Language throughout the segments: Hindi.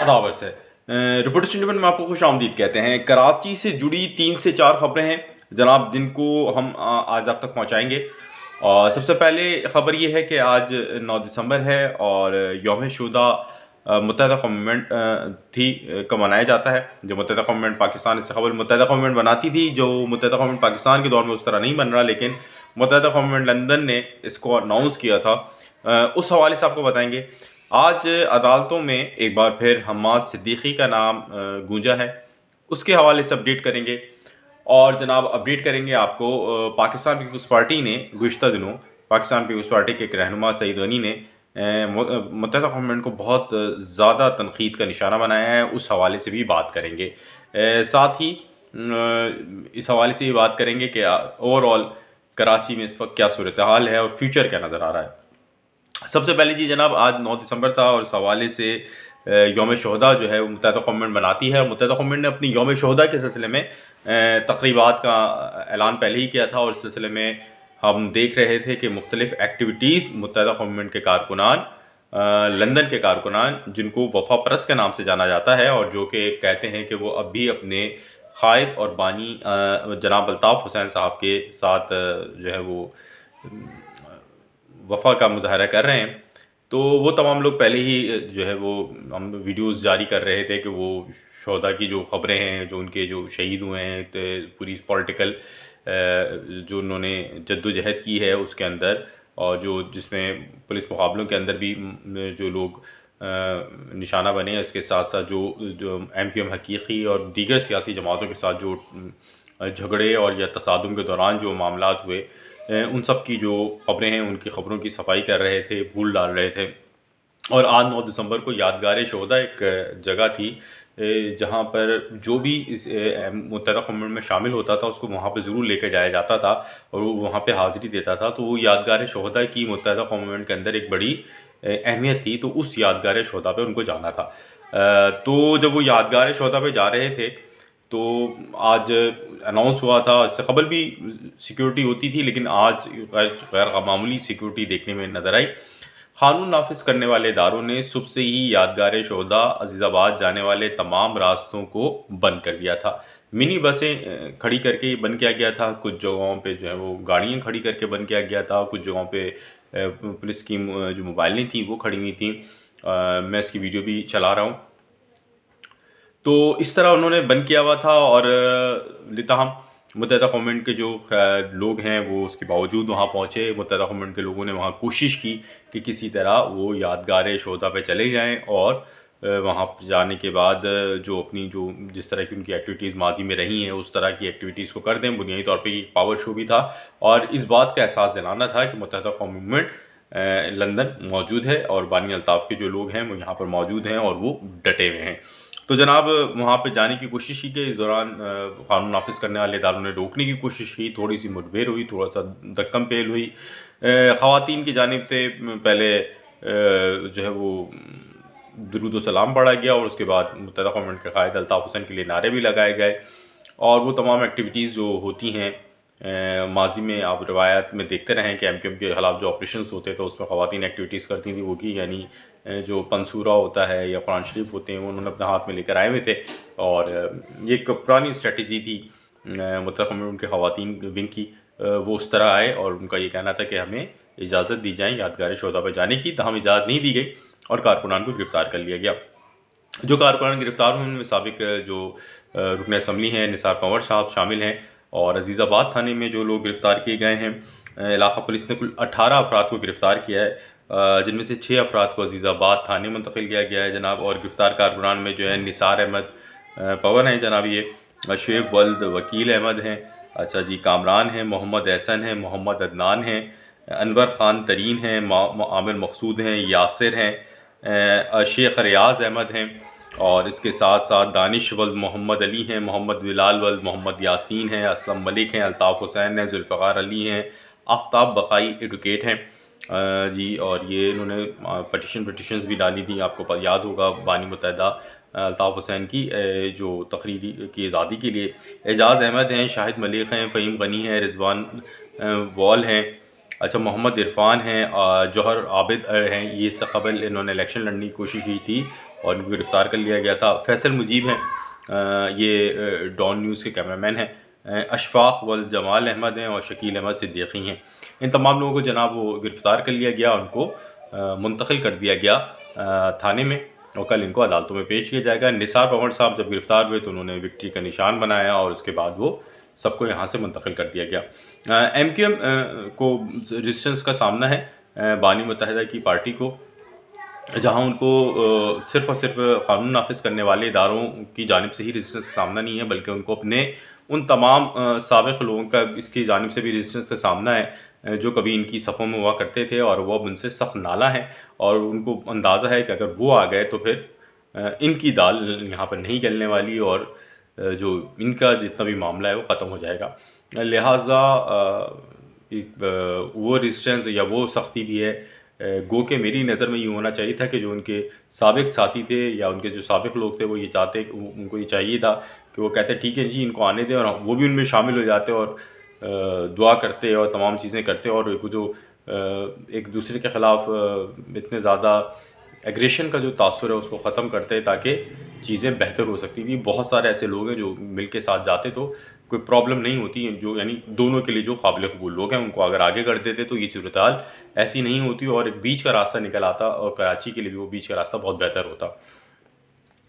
आदाब है। रिपोर्टर्स इंडिया में आपको खुश आमदीद कहते हैं। कराची से जुड़ी 3 से 4 खबरें हैं जनाब, जिनको हम आज आप तक पहुंचाएंगे। और सबसे पहले ख़बर ये है कि आज 9 दिसंबर है और यौम शुहदा मुत्तहदा कौम मूवमेंट का मनाया जाता है। जो मुत्तहदा कौम मूवमेंट पाकिस्तान, इससे खबर मुत्तहदा कौम मूवमेंट बनाती थी, जो मुत्तहदा कौम मूवमेंट पाकिस्तान के दौर में उस तरह नहीं बन रहा, लेकिन मुत्तहदा कौम मूवमेंट लंदन ने इसको अनाउंस किया था। उस हवाले से आपको बताएंगे। आज अदालतों में एक बार फिर हम्माद सिद्दीकी का नाम गूंजा है, उसके हवाले से अपडेट करेंगे। और जनाब अपडेट करेंगे आपको, पाकिस्तान पीपल्स पार्टी ने गुज़िश्ता दिनों पाकिस्तान पीपल्स पार्टी के एक रहनुमा सईद गनी ने मुत्तहदा कौम मूवमेंट को बहुत ज़्यादा तनकीद का निशाना बनाया है, उस हवाले से भी बात करेंगे। साथ ही इस हवाले से भी बात करेंगे कि ओवरऑल कराची में इस वक्त क्या सूरत हाल है और फ्यूचर क्या नज़र आ रहा है। सबसे पहले जी जनाब, आज 9 दिसंबर था और इस हवाले से यौम शुहदा जो है वो मुत्तहदा कौम मूवमेंट बनाती है। और मुत्तहदा कौम मूवमेंट ने अपनी यौम शुहदा के सिलसिले में तक़रीबात का ऐलान पहले ही किया था और इस सिलसिले में हम देख रहे थे कि मुख्तलिफ़ एक्टिविटीज़ मुत्तहदा कौम मूवमेंट के कारकुनान, लंदन के कारकुनान, जिनको वफ़ा परस्त के नाम से जाना जाता है और जो कि कहते हैं कि वो अब भी अपने क़ायद और बानी जनाब अल्ताफ़ हुसैन साहब के साथ जो है वो वफ़ा का मुज़ाहरा कर रहे हैं। तो वो तमाम लोग पहले ही जो है वो हम वीडियोज़ जारी कर रहे थे कि वो शोहदा की जो ख़बरें हैं, जो उनके जो शहीद हुए हैं, तो पूरी पॉलिटिकल जो उन्होंने जद्दोजहद की है उसके अंदर, और जो जिसमें पुलिस मुक़ाबलों के अंदर भी जो लोग निशाना बने हैं, उसके साथ साथ जो MQM हकीकी और दीगर सियासी जमातों के साथ जो झगड़े और या तसादुम के दौरान जो मामलात हुए, उन सब की जो ख़बरें हैं उनकी ख़बरों की सफाई कर रहे थे, भूल डाल रहे थे। और आज 9 दिसंबर को यादगार शुहदा एक जगह थी जहाँ पर जो भी इस मुत्तहदा कौम मूवमेंट में शामिल होता था उसको वहाँ पे ज़रूर लेकर जाया जाता था और वो वहाँ पे हाज़िरी देता था। तो वो यादगार शुहदा की मुत्तहदा कौम मूवमेंट के अंदर एक बड़ी अहमियत थी, तो उस यादगार शुहदा पे उनको जाना था। तो जब वो यादगार शुहदा पे जा रहे थे तो आज अनाउंस हुआ था, इससे कबल भी सिक्योरिटी होती थी, लेकिन आज गैर मामूली सिक्योरिटी देखने में नज़र आई। क़ानून नाफिज करने वाले इदारों ने सुबह से ही यादगार शुहदा अज़ीज़ाबाद जाने वाले तमाम रास्तों को बंद कर दिया था। मिनी बसें खड़ी करके बंद किया गया था, कुछ जगहों पे जो है वो गाड़ियाँ खड़ी करके बंद किया गया था, कुछ जगहों पे पुलिस की जो मोबाइलें थी वो खड़ी हुई थी। मैं इसकी वीडियो भी चला रहा हूँ। तो इस तरह उन्होंने बंद किया हुआ था और लिताहम मुत्तहदा कौम मूवमेंट के जो लोग हैं वो उसके बावजूद वहाँ पहुँचे। मुत्तहदा कौम मूवमेंट के लोगों ने वहाँ कोशिश की कि किसी तरह वो यादगार शुहदा पे चले जाएं और वहाँ जाने के बाद जो अपनी जो जिस तरह की उनकी एक्टिविटीज़ माजी में रही हैं उस तरह की एक्टिविटीज़ को कर दें। बुनियादी तौर पे एक पावर शो भी था और इस बात का एहसास दिलाना था कि मुत्तहदा कौम मूवमेंट लंदन मौजूद है और बानी अल्ताफ़ के जो लोग हैं वो यहाँ पर मौजूद हैं और वो डटे हुए हैं। तो जनाब वहाँ पे जाने की कोशिश की, इस दौरान क़ानून नाफिज करने वाले इदारों ने रोकने की कोशिश की, थोड़ी सी मुठभेड़ हुई, थोड़ा सा धक्कम पेल हुई। ख़वातीन की जानिब से पहले जो है वो दुरूद व सलाम पढ़ा गया और उसके बाद मुत्तहदा कौम मूवमेंट के क़ायद अल्ताफ़ हुसैन के लिए नारे भी लगाए गए। और वो तमाम एक्टिविटीज़ जो होती हैं माजी में आप रवायात में देखते रहे कि MQM के ख़िलाफ़ जो ऑपरेशंस होते थे उसमें ख़वातीन एक्टिविटीज़ करती थी, वो की यानी जो पंसूरा होता है या कुरान शरीफ होते हैं वो उन्होंने अपने हाथ में लेकर आए हुए थे। और ये एक पुरानी स्ट्रेटजी थी मुत्तहदा कौम मूवमेंट के ख़वातीन विंग की। वो उस तरह आए और उनका ये कहना था कि हमें इजाज़त दी जाए यादगार शुहदा पर जाने की, तो हमें इजाज़त नहीं दी गई और कारकुनान को गिरफ़्तार कर लिया गया। जो कारकुनान गिरफ़्तार हुए उनमें साबिक जो रुकन असम्बली हैं निसार पंवर साहब शामिल हैं और अज़ीज़ाबाद थाने में जो लोग गिरफ़्तार किए गए हैं, इलाक़ा पुलिस ने कुल 18 अफराद को गिरफ़्तार किया है, जिनमें से 6 अफराद को अज़ीज़ाबाद थाने मुंतकिल किया गया है जनाब। और गिरफ़्तार कारकुनान में जो है निसार अहमद पवन हैं जनाब, ये शुएब वल्द वकील अहमद हैं, अच्छा जी, कामरान हैं, मोहम्मद एहसन हैं, मोहम्मद अदनान हैं, अनवर ख़ान तरीन हैं, आमिर मकसूद हैं, यासिर हैं, शेख रियाज़ अहमद हैं और इसके साथ साथ दानिश वल्द मोहम्मद अली हैं, मोहम्मद बिलाल वल्द मोहम्मद यासीन हैं, असलम मलिक हैं, अल्ताफ़ हुसैन हैं, जुल्फ़िकार अली हैं, आफ्ताब बक़ाई एडवोकेट हैं जी। और ये इन्होंने पटिशन्स भी डाली थी, आपको याद होगा बानी मुत्तहदा अल्ताफ़ हुसैन की जो तकरीरी की आज़ादी के लिए। एजाज़ अहमद हैं, शाहिद मलिक हैं, फ़हीम गनी हैं, रिज़वान वॉल हैं, अच्छा, मोहम्मद इरफान हैं, जौहर आबिद हैं, ये कबल इन्होंने इलेक्शन लड़ने की कोशिश की थी और इनको गिरफ़्तार कर लिया गया था। फैसल मुजीब हैं, ये डॉन न्यूज़ के कैमरामैन हैं। अशफाक वल जमाल अहमद हैं और शकील अहमद सिद्दीकी हैं। इन तमाम लोगों को जनाब वो गिरफ़्तार कर लिया गया, उनको मुंतकिल कर दिया गया थाने में और कल इनको अदालतों में पेश किया जाएगा। निसार पंवर साहब जब गिरफ़्तार हुए तो उन्होंने विक्ट्री का निशान बनाया और उसके बाद वो सबको यहाँ से मुंतकिल कर दिया गया। MQM को रेजिस्टेंस का सामना है बानी मुत्तहिदा की पार्टी को, जहाँ उनको सिर्फ़ और सिर्फ क़ानून नाफिज करने वाले इदारों की जानिब से ही रेजिस्टेंस का सामना नहीं है, बल्कि उनको अपने उन तमाम साबिक़ लोगों का इसकी जानिब से भी रेजिस्टेंस का सामना है जो कभी इनकी सफ़ों में हुआ करते थे और वो अब उनसे सख्त नाला हैं और उनको अंदाज़ा है कि अगर वो आ गए तो फिर इनकी दाल यहाँ पर नहीं गलने वाली और जो इनका जितना भी मामला है वो ख़त्म हो जाएगा। लिहाजा वो रेजिस्टेंस या वो सख्ती भी है। गो के मेरी नज़र में ये होना चाहिए था कि जो उनके साबिक़ साथी थे या उनके जो साबिक़ लोग थे वो ये चाहते, उनको ये चाहिए था कि वो कहते ठीक है जी इनको आने दें, और वो भी उनमें शामिल हो जाते और दुआ करते और तमाम चीज़ें करते और जो एक दूसरे के ख़िलाफ़ इतने ज़्यादा एग्रेशन का जो तासुर है उसको ख़त्म करते ताकि चीज़ें बेहतर हो सकती थी। बहुत सारे ऐसे लोग हैं जो मिल के साथ जाते तो कोई प्रॉब्लम नहीं होती, जो यानी दोनों के लिए जो काबिल कबूल लोग हैं उनको अगर आगे कर देते तो ये सूरत-हाल ऐसी नहीं होती और एक बीच का रास्ता निकल आता और कराची के लिए भी वो बीच का रास्ता बहुत बेहतर होता।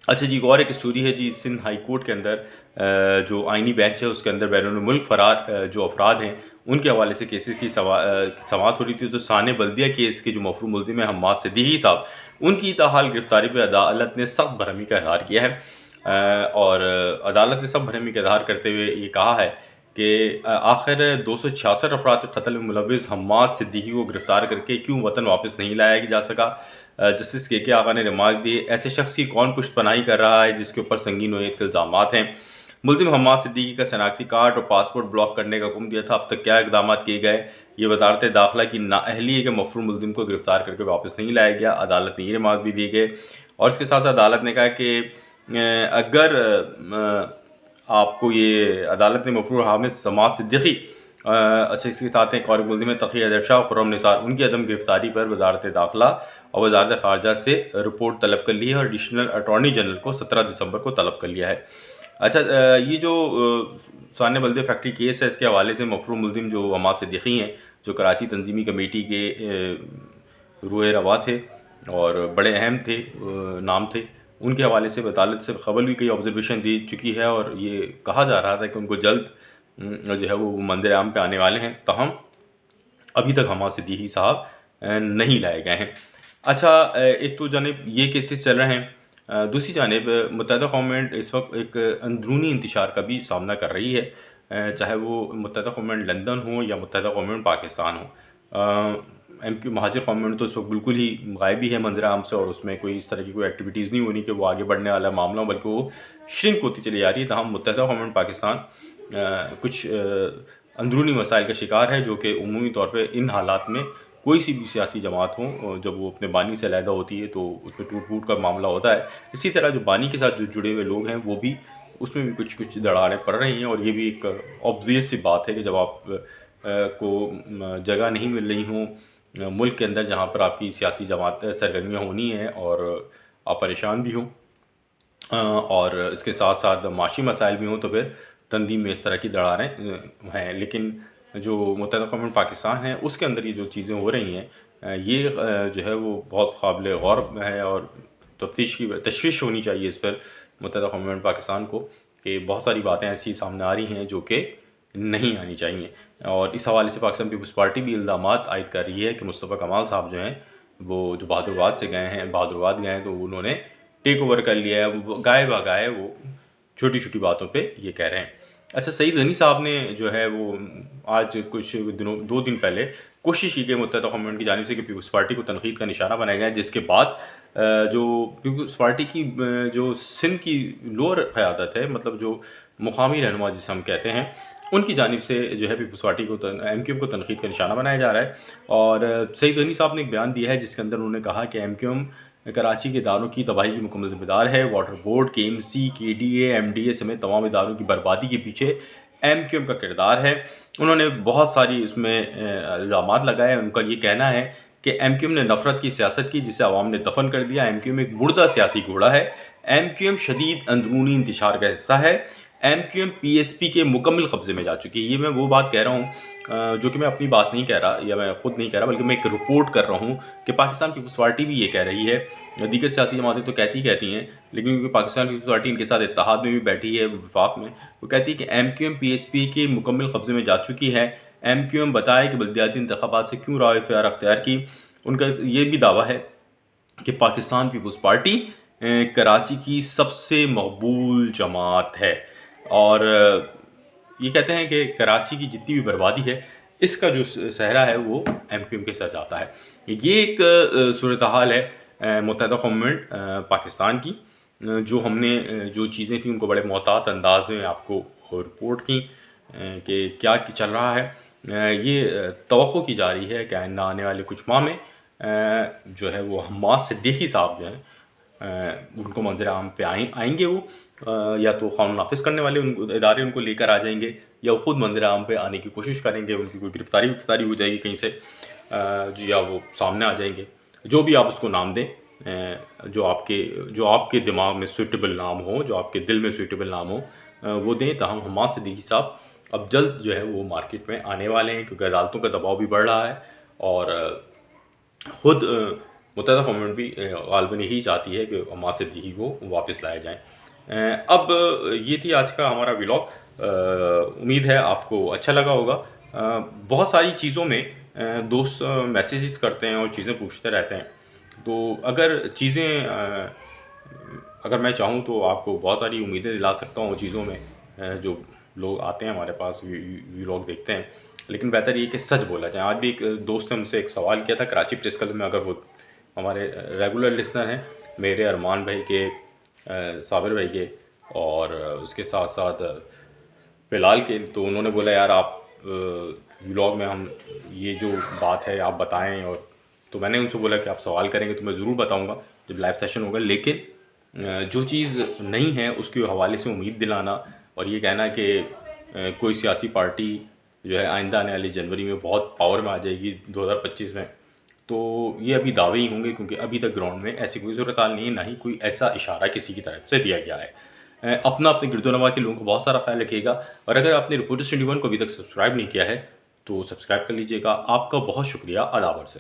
अच्छा जी, एक और एक स्टोरी है जी, सिंध हाई कोर्ट के अंदर जो आइनी बेंच है उसके अंदर बैरून मुल्क फ़रार जो अफराद हैं उनके हवाले से केसेस की समाअत हो रही थी। तो साने बल्दिया केस के जो मफरूम मुल्ज़िम है हम्माद सिद्दीकी साहब, उनकी ताहाल गिरफ़्तारी पर अदालत ने सख्त बरहमी का इज़हार किया है और अदालत ने सख्त बरहमी का इज़हार करते हुए ये कहा है कि आखिर 266 अफराद के कत्ल में मुलव्विस हम्माद सिद्दीकी को गिरफ़्तार करके क्यों वतन वापस नहीं लाया जा सका। जस्टिस के आगा ने रिमार्क दिए, ऐसे शख्स की कौन पुष्ट पनाही कर रहा है जिसके ऊपर संगीन नोयत के इल्ज़ामात हैं। मुल्ज़िम हम्माद सिद्दीकी का शनाख्ती कार्ड और पासपोर्ट ब्लॉक करने का हुक्म दिया था, अब तक क्या इक़दाम किए गए। ये वज़ारत दाखिला की नाअहली है कि मफरूम मुल्ज़िम को गिरफ़्तार करके वापस नहीं लाया गया। अदालत ने ये रिमार्क भी दिए गए और इसके साथ साथ अदालत ने कहा कि अगर आपको ये अदालत ने मफरूर हामिद हम्माद सिद्दीकी अच्छा इसके साथ एक और मुल्ज़िम तक़ी अदर शाह खुर्रम निसार, उनकी अदम गिरफ़्तारी पर वज़ारत दाखिला और वज़ारत ख़ारजा से रिपोर्ट तलब कर ली है और एडिशनल अटॉर्नी जनरल को 17 दिसंबर को तलब कर लिया है। अच्छा, ये जो साने बल्दिया फैक्ट्री केस है इसके हवाले से मफरूम मुल्ज़िम जो हम्माद सिद्दीकी हैं, जो कराची तंजीमी कमेटी के रूह रवा थे और बड़े अहम थे, नाम थे, उनके हवाले से अदालत से कबल भी कई ऑब्जर्वेशन दी चुकी है और ये कहा जा रहा था कि उनको जल्द जो है वो मंज़िल आम पे आने वाले हैं, ताहम अभी तक हम्माद सिद्दीकी साहब नहीं लाए गए हैं। अच्छा, एक तो जानिब ये केसेस चल रहे हैं, दूसरी जानिब मुत्तहिदा कौमें इस वक्त एक अंदरूनी इंतशार का भी सामना कर रही है, चाहे वो मुत्तहिदा कौमें लंदन हो या मुत्तहिदा कौमें पाकिस्तान हो। MQ महाजिर कौमें तो इस वक्त बिल्कुल ही गायब ही है मंज़र आम से और उसमें कोई इस तरह की कोई एक्टिविटीज़ नहीं होनी कि वो आगे बढ़ने वाला मामला हो, बल्कि वो श्रिंक होती चली जा रही है। तमाम मुत्तहिदा कौमें पाकिस्तान कुछ अंदरूनी मसाइल का शिकार है, जो कि उमूमी तौर पे इन हालात में कोई सी भी सियासी जमात हो जब वो अपने बानी से अलहदा होती है तो उसमें टूट-फूट का मामला होता है। इसी तरह जो बानी के साथ जो जुड़े हुए लोग हैं वो भी उसमें भी कुछ दरारें पड़ रही हैं और ये भी एक ऑब्वियस सी बात है कि जब आप को जगह नहीं मिल रही हों मुल्क के अंदर जहाँ पर आपकी सियासी जमात सरगर्मियाँ होनी हैं और आप परेशान भी हों और इसके साथ साथ माशी मसाइल भी हों, तो फिर तंजीम में इस तरह की दरारें हैं। लेकिन जो मुत्तहिदा कौमें पाकिस्तान है उसके अंदर ये जो चीज़ें हो रही हैं ये जो है वो बहुत काबिल गौर है और तशवीश होनी चाहिए इस पर मुत्तहिदा कौमें पाकिस्तान को कि बहुत सारी बातें ऐसी सामने आ रही हैं जो कि नहीं आनी चाहिए। और इस हवाले से पाकिस्तान पीपल्स पार्टी भी इल्ज़ामात आयद कर रही है कि मुस्तफ़ा कमाल साहब जो हैं वो जो बहादुराबाद से गए हैं, बहादुराबाद गए हैं तो उन्होंने टेक ओवर कर लिया है, वो गाए बगाए वो छोटी-छोटी बातों पे ये कह रहे हैं। अच्छा, सईद गनी साहब ने जो है वो आज कुछ दिनों 2 दिन पहले कोशिश की गई मुत्तहिदा कौमें की जानिब से कि पीपल्स पार्टी को तनकीद का निशाना बनाया गया, जिसके बाद जो पीपल्स पार्टी की जो सिंध की लोअर क़यादत है, मतलब जो मुक़ामी रहनुमा जिसे हम कहते हैं, उनकी जानिब से जो है पीपल्स पार्टी को MQM को तनकीद का निशाना बनाया जा रहा है। और सईद गनी साहब ने एक बयान दिया है जिसके अंदर उन्होंने कहा कि MQM कराची के इदारों की तबाही की मुकम्मल ज़िम्मेदार है। Water board, KMC, KDA, MDA समेत तमाम इदारों की बर्बादी के पीछे एमक्यूएम का किरदार है। उन्होंने बहुत सारी उसमें इल्ज़ामात लगाए। उनका ये कहना है कि एमक्यूएम ने नफ़रत की सियासत की जिसे अवाम ने दफन कर दिया। एमक्यूएम एक मुर्दा सियासी घोड़ा है। एमक्यूएम शदीद अंदरूनी इंतशार का हिस्सा है। एमक्यूएम पीएसपी के मुकम्मल कब्ज़े में जा चुकी है। ये मैं वो बात कह रहा हूँ जो कि मैं अपनी बात नहीं कह रहा या मैं खुद नहीं कह रहा, बल्कि मैं एक रिपोर्ट कर रहा हूँ कि पाकिस्तान पीपल्स पार्टी भी ये कह रही है। दीगर सियासी जमातें तो कहती हैं, लेकिन क्योंकि पाकिस्तान पीपल्स पार्टी इनके साथ इत्तेहाद में भी बैठी है, वफाक में, वो कहती है कि एमक्यूएम पीएसपी के मुकम्मल कब्ज़े में जा चुकी है। एमक्यूएम बताए कि बल्दियाती इंतखाबात से क्यों राय इख्तियार अख्तियार की। उनका ये भी दावा है कि पाकिस्तान पीपल्स पार्टी कराची की सबसे मकबूल जमात है और ये कहते हैं कि कराची की जितनी भी बर्बादी है इसका जो सहरा है वो एमक्यूएम के साथ जाता है। ये एक सूरत हाल है मुत्तहिदा गवर्नमेंट पाकिस्तान की, जो हमने जो चीज़ें थी उनको बड़े मोहतात अंदाज में आपको रिपोर्ट की कि क्या चल रहा है। ये तवक्को की जा रही है कि आने वाले कुछ माह में जो है वो हम्मास सिद्दीकी साहब जो हैं उनको मंजर आम पे आएंगे। वो या तो कानून नाफिज करने वाले इदारे उनको लेकर आ जाएंगे या वो खुद मंजर आम पे आने की कोशिश करेंगे। उनकी कोई गिरफ्तारी हो जाएगी कहीं से, या वो सामने आ जाएंगे। जो भी आप उसको नाम दें, जो आपके दिमाग में सूटेबल नाम हो, जो आपके दिल में सूटेबल नाम हो, वो दें। ताहम हम्मास सिद्दीकी साहब अब जल्द जो है वो मार्केट में आने वाले हैं, क्योंकि अदालतों का दबाव भी बढ़ रहा है और खुद मुत्तहिदा गवर्नमेंट भी गालिबन यही चाहती है कि हम्मास सिद्दीकी को वापस लाया जाए। अब ये थी आज का हमारा व्लॉग। उम्मीद है आपको अच्छा लगा होगा। बहुत सारी चीज़ों में दोस्त मैसेजेस करते हैं और चीज़ें पूछते रहते हैं, तो अगर मैं चाहूँ तो आपको बहुत सारी उम्मीदें दिला सकता हूँ चीज़ों में। जो लोग आते हैं हमारे पास व्लॉग देखते हैं, लेकिन बेहतर ये कि सच बोला जाए। आज भी एक दोस्त ने मुझसे एक सवाल किया था कराची प्रेस क्लब में, अगर वो हमारे रेगुलर लिसनर हैं, मेरे अरमान भाई के, साबिर भाई के और उसके साथ साथ बिलाल के, तो उन्होंने बोला यार आप व्लॉग में हम ये जो बात है आप बताएं। और तो मैंने उनसे बोला कि आप सवाल करेंगे तो मैं ज़रूर बताऊंगा जब लाइव सेशन होगा, लेकिन जो चीज़ नहीं है उसके हवाले से उम्मीद दिलाना और ये कहना कि कोई सियासी पार्टी जो है आइंदा आने वाली जनवरी में बहुत पावर में आ जाएगी 2025 में, तो ये अभी दावे ही होंगे, क्योंकि अभी तक ग्राउंड में ऐसी कोई सूरत हाल नहीं है, ना ही कोई ऐसा इशारा किसी की तरफ से दिया गया है। अपने गिरदोनवा के लोगों को बहुत सारा ख्याल रखिएगा और अगर आपने रिपोर्टर्स 21 को अभी तक सब्सक्राइब नहीं किया है तो सब्सक्राइब कर लीजिएगा। आपका बहुत शुक्रिया। अदाबर से।